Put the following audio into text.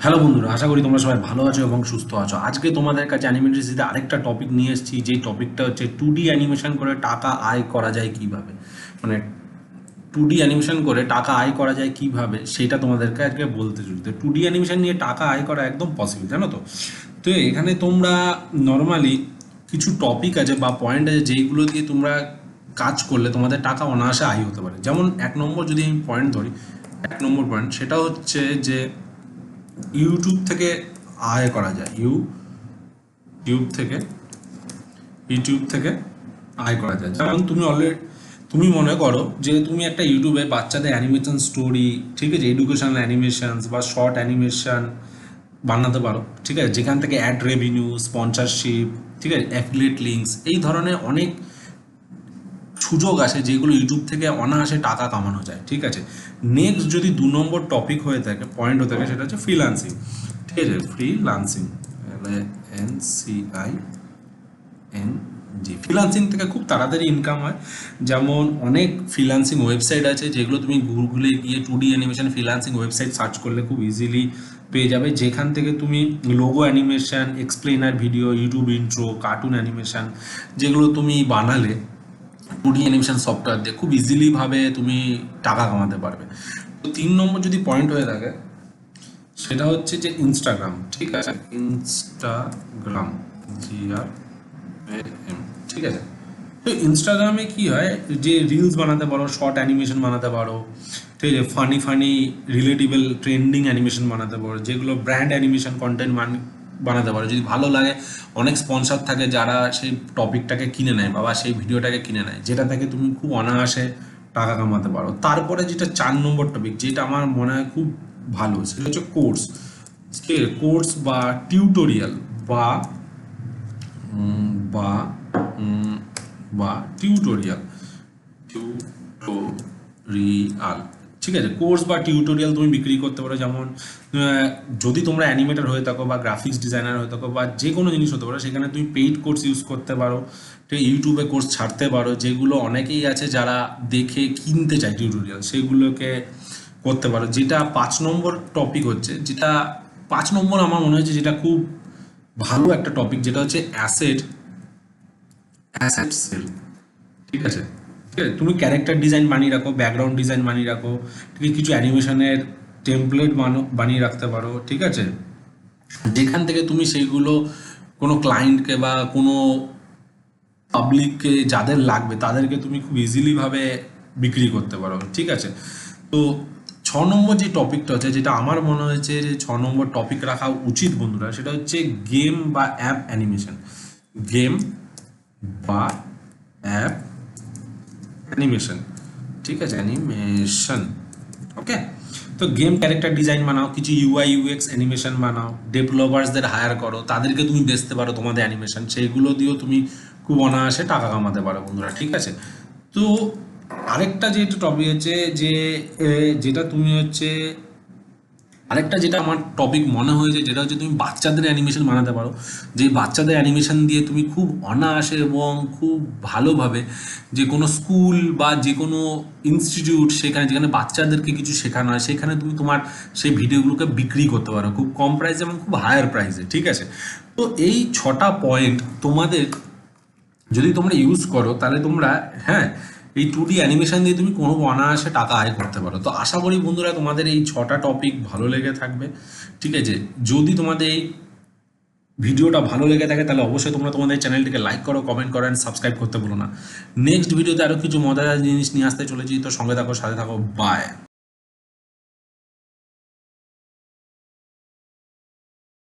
Hello বন্ধুরা, আশা করি তোমরা সবাই ভালো আছো এবং সুস্থ আছো। আজকে তোমাদের কাছে অ্যানিমেটরিতে আরেকটা টপিক নিয়ে এসেছি, যেই টপিকটা হচ্ছে 2D অ্যানিমেশন করে টাকা আয় করা যায় কিভাবে। মানে 2D অ্যানিমেশন করে টাকা আয় করা যায় কিভাবে সেটা তোমাদেরকে আজকে বলতে চলি। তো 2D অ্যানিমেশন নিয়ে টাকা আয় করা একদম পসিবল, জানো তো। তো এখানে তোমরা নর্মালি কিছু টপিক আছে বা পয়েন্ট আছে যেইগুলো দিয়ে তোমরা কাজ করলে তোমাদের টাকা অনায়াসে আয় হতে পারে। যেমন এক নম্বর যদি আমি পয়েন্ট ধরি, এক নম্বর পয়েন্ট সেটা হচ্ছে যে ইউটিউব থেকে আয় করা যায়। ইউটিউব থেকে আয় করা যায়। যেমন তুমি মনে করো যে তুমি একটা ইউটিউবে বাচ্চাদের অ্যানিমেশন স্টোরি, ঠিক আছে, এডুকেশনাল অ্যানিমেশনস বা শর্ট অ্যানিমেশন বানাতে পারো, ঠিক আছে, যেখান থেকে অ্যাড রেভিনিউ, স্পন্সরশিপ, ঠিক আছে, অ্যাফিলিয়েট লিঙ্কস, এই ধরনের অনেক সুযোগ আছে যেগুলো ইউটিউব থেকে অনায়াসে টাকা কামানো যায়, ঠিক আছে। নেক্সট যদি 2 নম্বর টপিক হয়ে থাকে, পয়েন্ট হয়ে থাকে, সেটা হচ্ছে ফ্রিল্যান্সিং, ঠিক আছে। ফ্রিল্যান্সিং, ফ্রিল্যান্সিং থেকে খুব তাড়াতাড়ি ইনকাম হয়। যেমন অনেক ফ্রিল্যান্সিং ওয়েবসাইট আছে যেগুলো তুমি গুগলে গিয়ে 2D animation freelancing website search করলে খুব ইজিলি পেয়ে যাবে, যেখান থেকে তুমি logo animation, explainer video, YouTube intro, cartoon animation যেগুলো তুমি বানালে 2D অ্যানিমেশন সফটওয়্যার দিয়ে খুব ইজিলি ভাবে তুমি টাকা কামাতে পারবে। তো 3 নম্বর যদি পয়েন্ট হয়ে থাকে সেটা হচ্ছে যে ইনস্টাগ্রাম, ঠিক আছে। ইনস্টাগ্রাম, GRAM, ঠিক আছে। তো ইনস্টাগ্রামে কি হয়, যে রিলস বানাতে পারো, শর্ট অ্যানিমেশন বানাতে পারো, ঠিক আছে, funny funny relatable trending animation বানাতে পারো, যেগুলো ব্র্যান্ড অ্যানিমেশন কন্টেন্ট বানাতে পারো। যদি ভালো লাগে, অনেক স্পন্সর থাকে যারা সেই টপিকটাকে কিনে নেয় বা সেই ভিডিওটাকে কিনে নেয়, যেটা থেকে তুমি খুব অনায়াসে টাকা কামাতে পারো। তারপরে যেটা 4 নম্বর টপিক, যেটা আমার মনে হয় খুব ভালো, সেটা হচ্ছে কোর্স। কোর্স বা টিউটোরিয়াল বা বা বা টিউটোরিয়াল টিউটোরিয়াল ঠিক আছে। কোর্স বা টিউটোরিয়াল তুমি বিক্রি করতে পারো। যেমন যদি তোমরা অ্যানিমেটর হয়ে থাকো বা গ্রাফিক্স ডিজাইনার হয়ে থাকো বা যে কোনো জিনিস হতে পারো, সেখানে তুমি পেইড কোর্স ইউজ করতে পারো, ঠিক, ইউটিউবে কোর্স ছাড়তে পারো, যেগুলো অনেকেই আছে যারা দেখে কিনতে চায় টিউটোরিয়াল, সেগুলোকে করতে পারো। যেটা 5 নম্বর টপিক হচ্ছে, যেটা 5 নম্বর আমার মনে হচ্ছে যেটা খুব ভালো একটা টপিক, যেটা হচ্ছে অ্যাসেট সেল, ঠিক আছে। ঠিক আছে, তুমি ক্যারেক্টার ডিজাইন বানিয়ে রাখো, ব্যাকগ্রাউন্ড ডিজাইন বানিয়ে রাখো, ঠিক আছে, কিছু অ্যানিমেশনের টেমপ্লেট বানিয়ে রাখতে পারো, ঠিক আছে, যেখান থেকে তুমি সেইগুলো কোনো ক্লায়েন্টকে বা কোনো পাবলিককে যাদের লাগবে তাদেরকে তুমি খুব ইজিলি ভাবে বিক্রি করতে পারো, ঠিক আছে। তো 6 নম্বর যে টপিকটা হচ্ছে, যেটা আমার মনে হয়েছে যে 6 নম্বর টপিক রাখা উচিত বন্ধুরা, সেটা হচ্ছে গেম বা অ্যাপ অ্যানিমেশন। গেম বা অ্যাপ অ্যানিমেশন, ঠিক আছে, অ্যানিমেশন, ওকে। তো গেম ক্যারেক্টার ডিজাইন বানাও, কিছু UI UX অ্যানিমেশন বানাও, ডেভেলপার্সদের হায়ার করো, তাদেরকে তুমি বেচতে পারো তোমাদের অ্যানিমেশন, সেইগুলো দিয়েও তুমি খুব অনায়াসে টাকা কামাতে পারো বন্ধুরা, ঠিক আছে। তো আরেকটা যেটা টপিক হচ্ছে যে যেটা তুমি হচ্ছে আরেকটা যেটা আমার টপিক মনে হয়েছে, যেটা হচ্ছে তুমি বাচ্চাদের অ্যানিমেশন বানাতে পারো। যে বাচ্চাদের অ্যানিমেশন দিয়ে তুমি খুব অনায়াসে এবং খুব ভালোভাবে যে কোনো স্কুল বা যে কোনো ইনস্টিটিউট, সেখানে যেখানে বাচ্চাদেরকে কিছু শেখানো হয়, সেখানে তুমি তোমার সেই ভিডিওগুলোকে বিক্রি করতে পারো খুব কম প্রাইসে এবং খুব হায়ার প্রাইসে, ঠিক আছে। তো এই 6টা পয়েন্ট তোমাদের যদি তোমরা ইউজ করো, তাহলে তোমরা, হ্যাঁ, এই 2D অ্যানিমেশন দিয়ে তুমি কোনো অনায়াসে টাকা আয় করতে পারো। তো আশা করি বন্ধুরা তোমাদের এই 6টা টপিক ভালো লেগে থাকবে, ঠিক আছে। যদি তোমাদের এই ভিডিওটা ভালো লেগে থাকে তাহলে অবশ্যই তোমরা তোমাদের চ্যানেলটিকে লাইক করো, কমেন্ট করো অ্যান্ড সাবস্ক্রাইব করতে ভুলো না। নেক্সট ভিডিওতে আরও কিছু মজাদার জিনিস নিয়ে আসতে চলেছি, তো সঙ্গে থাকো, সাথে থাকো, বাই।